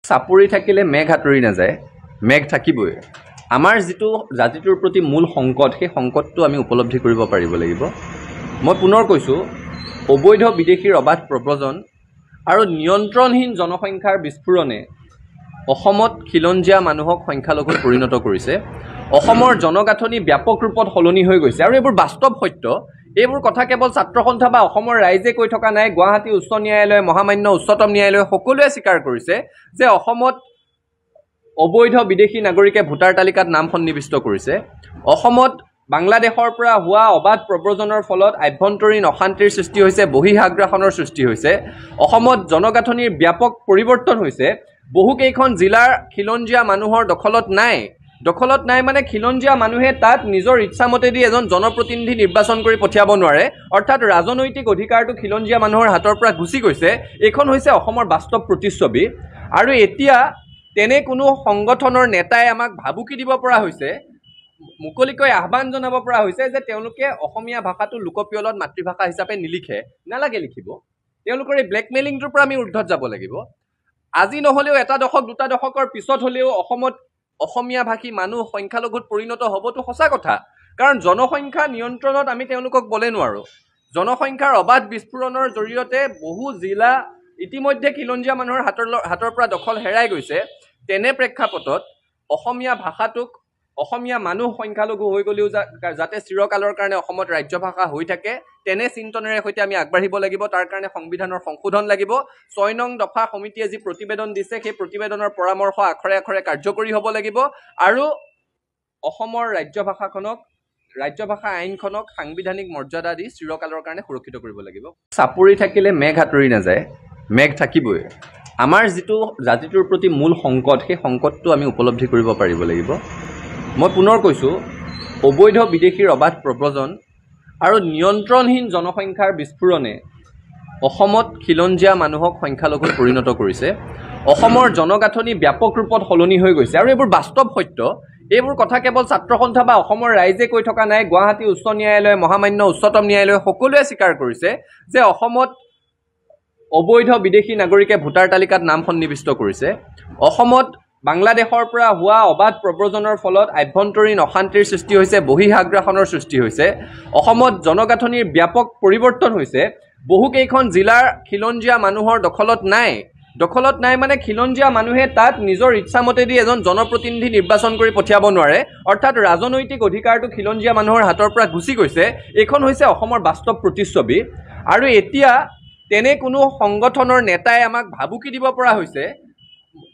চাপৰি থাকিলে মেঘ আঁতৰি নাযায়, মেঘ থাকিবই। আমাৰ যিটো জাতিটোৰ প্ৰতি মূল সংকট, সেই সংকটটো আমি উপলব্ধি কৰিব পাৰিব লাগিব। মই পুনৰ কৈছোঁ, অবৈধ বিদেশীৰ অবাধ প্ৰব্ৰজন আৰু নিয়ন্ত্ৰণহীন জনসংখ্যাৰ বিস্ফোৰণে অসমত খিলঞ্জীয়া মানুহক সংখ্যালঘুত পৰিণত কৰিছে। অসমৰ জনগাঁথনি ব্যাপক ৰূপত সলনি হৈ গৈছে আৰু এইবোৰ বাস্তৱ সত্য। এইবোৰ কথা কেৱল ছাত্ৰ সন্থা বা অসমৰ ৰাইজে কৈ থকা নাই। গুৱাহাটী উচ্চ ন্যায়ালয়, মহামান্য উচ্চতম ন্যায়ালয় সকলোৱে স্বীকাৰ কৰিছে যে অসমত অবৈধ বিদেশী নাগৰিকে ভোটাৰ তালিকাত নাম সন্নিৱিষ্ট কৰিছে। অসমত বাংলাদেশৰ পৰা হোৱা অবাধ প্ৰব্ৰজনৰ ফলত আভ্যন্তৰীণ অশান্তিৰ সৃষ্টি হৈছে, বহিঃআগ্ৰাসনৰ সৃষ্টি হৈছে। অসমত জনগাঁথনিৰ ব্যাপক পৰিৱৰ্তন হৈছে। বহুকেইখন জিলাৰ খিলঞ্জীয়া মানুহৰ দখলত নাই মানে খিলঞ্জীয়া মানুহে তাত নিজৰ ইচ্ছামতেদি এজন জনপ্ৰতিনিধি নিৰ্বাচন কৰি পঠিয়াব নোৱাৰে, অৰ্থাৎ ৰাজনৈতিক অধিকাৰটো খিলঞ্জীয়া মানুহৰ হাতৰ পৰা গুচি গৈছে। এইখন হৈছে অসমৰ বাস্তৱ প্ৰতিচ্ছবি। আৰু এতিয়া তেনে কোনো সংগঠনৰ নেতাই আমাক ভাবুকি দিব পৰা হৈছে, মুকলিকৈ আহ্বান জনাব পৰা হৈছে যে তেওঁলোকে অসমীয়া ভাষাটো লোকপিয়লত মাতৃভাষা হিচাপে নিলিখে। নালাগে লিখিব। তেওঁলোকৰ এই ব্লেকমেইলিংটোৰ পৰা আমি ঊৰ্ধত যাব লাগিব। আজি নহ'লেও এটা দশক দুটা দশকৰ পিছত হ'লেও অসমত অসমীয়া ভাষী মানুহ সংখ্যালঘুত পৰিণত হ'বতো সঁচা কথা, কাৰণ জনসংখ্যা নিয়ন্ত্ৰণত আমি তেওঁলোকক বলে নোৱাৰোঁ। জনসংখ্যাৰ অবাধ বিস্ফোৰণৰ জৰিয়তে বহু জিলা ইতিমধ্যে খিলঞ্জীয়া মানুহৰ হাতৰ পৰা দখল হেৰাই গৈছে। তেনে প্ৰেক্ষাপটত অসমীয়া ভাষাটোক, অসমীয়া মানুহ সংখ্যালঘু হৈ গ'লেও যাতে চিৰকালৰ কাৰণে অসমত ৰাজ্য ভাষা হৈ থাকে, তেনে চিন্তনেৰে সৈতে আমি আগবাঢ়িব লাগিব। তাৰ কাৰণে সংবিধানৰ সংশোধন লাগিব। ৬ নং দফা সমিতিয়ে যি প্ৰতিবেদন দিছে, সেই প্ৰতিবেদনৰ পৰামৰ্শ আখৰে আখৰে কাৰ্যকৰী হ'ব লাগিব আৰু অসমৰ ৰাজ্য ভাষা আইনখনক সাংবিধানিক মৰ্যাদা দি চিৰকালৰ কাৰণে সুৰক্ষিত কৰিব লাগিব। চাপৰি থাকিলে মেঘ আঁতৰি নাযায়, মেঘ থাকিবই। আমাৰ যিটো জাতিটোৰ প্ৰতি মূল সংকট, সেই সংকটটো আমি উপলব্ধি কৰিব পাৰিব লাগিব। মই পুনৰ কৈছোঁ, অবৈধ বিদেশীৰ অবাধ প্ৰব্ৰজন আৰু নিয়ন্ত্ৰণহীন জনসংখ্যাৰ বিস্ফোৰণে অসমত খিলঞ্জীয়া মানুহক সংখ্যালঘুত পৰিণত কৰিছে। অসমৰ জনগাঁথনি ব্যাপক ৰূপত সলনি হৈ গৈছে আৰু এইবোৰ বাস্তৱ সত্য। এইবোৰ কথা কেৱল ছাত্ৰ সন্থা বা অসমৰ ৰাইজে কৈ থকা নাই। গুৱাহাটী উচ্চ ন্যায়ালয়, মহামান্য উচ্চতম ন্যায়ালয় সকলোৱে স্বীকাৰ কৰিছে যে অসমত অবৈধ বিদেশী নাগৰিকে ভোটাৰ তালিকাত নাম সন্নিৱিষ্ট কৰিছে। অসমত বাংলাদেশৰ পৰা হোৱা অবাধ প্ৰব্ৰজনৰ ফলত আভ্যন্তৰীণ অশান্তিৰ সৃষ্টি হৈছে, বহিঃআগ্ৰাসনৰ সৃষ্টি হৈছে। অসমত জনগাঁথনিৰ ব্যাপক পৰিৱৰ্তন হৈছে। বহুকেইখন জিলাৰ খিলঞ্জীয়া মানুহৰ দখলত নাই মানে খিলঞ্জীয়া মানুহে তাত নিজৰ ইচ্ছামতেদি এজন জনপ্ৰতিনিধি নিৰ্বাচন কৰি পঠিয়াব নোৱাৰে, অৰ্থাৎ ৰাজনৈতিক অধিকাৰটো খিলঞ্জীয়া মানুহৰ হাতৰ পৰা গুচি গৈছে। এইখন হৈছে অসমৰ বাস্তৱ প্ৰতিচ্ছবি। আৰু এতিয়া তেনে কোনো সংগঠনৰ নেতাই আমাক ভাবুকি দিব পৰা হৈছে,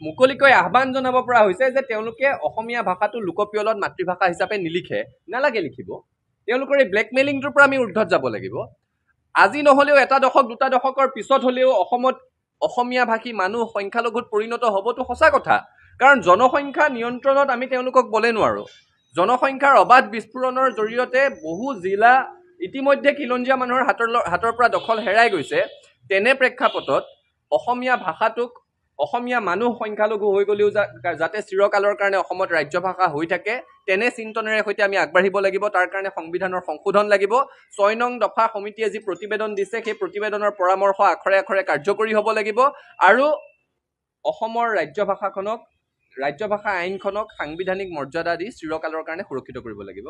মুকলিকৈ আহ্বান জনাব পৰা হৈছে যে তেওঁলোকে অসমীয়া ভাষাটো লোকপিয়লত মাতৃভাষা হিচাপে নিলিখে। নালাগে লিখিব। তেওঁলোকৰ এই ব্লেকমেইলিংটোৰ পৰা আমি ঊৰ্ধত যাব লাগিব। আজি নহ'লেও এটা দশক দুটা দশকৰ পিছত হ'লেও অসমত অসমীয়া ভাষী মানুহ সংখ্যালঘুত পৰিণত হ'বতো সঁচা কথা, কাৰণ জনসংখ্যা নিয়ন্ত্ৰণত আমি তেওঁলোকক বলে নোৱাৰোঁ। জনসংখ্যাৰ অবাধ বিস্ফোৰণৰ জৰিয়তে বহু জিলা ইতিমধ্যে খিলঞ্জীয়া মানুহৰ হাতৰ পৰা দখল হেৰাই গৈছে। তেনে প্ৰেক্ষাপটত অসমীয়া ভাষাটোক, অসমীয়া মানুহ সংখ্যালঘু হৈ গ'লেও যাতে চিৰকালৰ কাৰণে অসমত ৰাজ্য ভাষা হৈ থাকে, তেনে চিন্তনেৰে সৈতে আমি আগবাঢ়িব লাগিব। তাৰ কাৰণে সংবিধানৰ সংশোধন লাগিব। ৬ নং দফা সমিতিয়ে যি প্ৰতিবেদন দিছে, সেই প্ৰতিবেদনৰ পৰামৰ্শ আখৰে আখৰে কাৰ্যকৰী হ'ব লাগিব আৰু অসমৰ ৰাজ্য ভাষা আইনখনক সাংবিধানিক মৰ্যাদা দি চিৰকালৰ কাৰণে সুৰক্ষিত কৰিব লাগিব।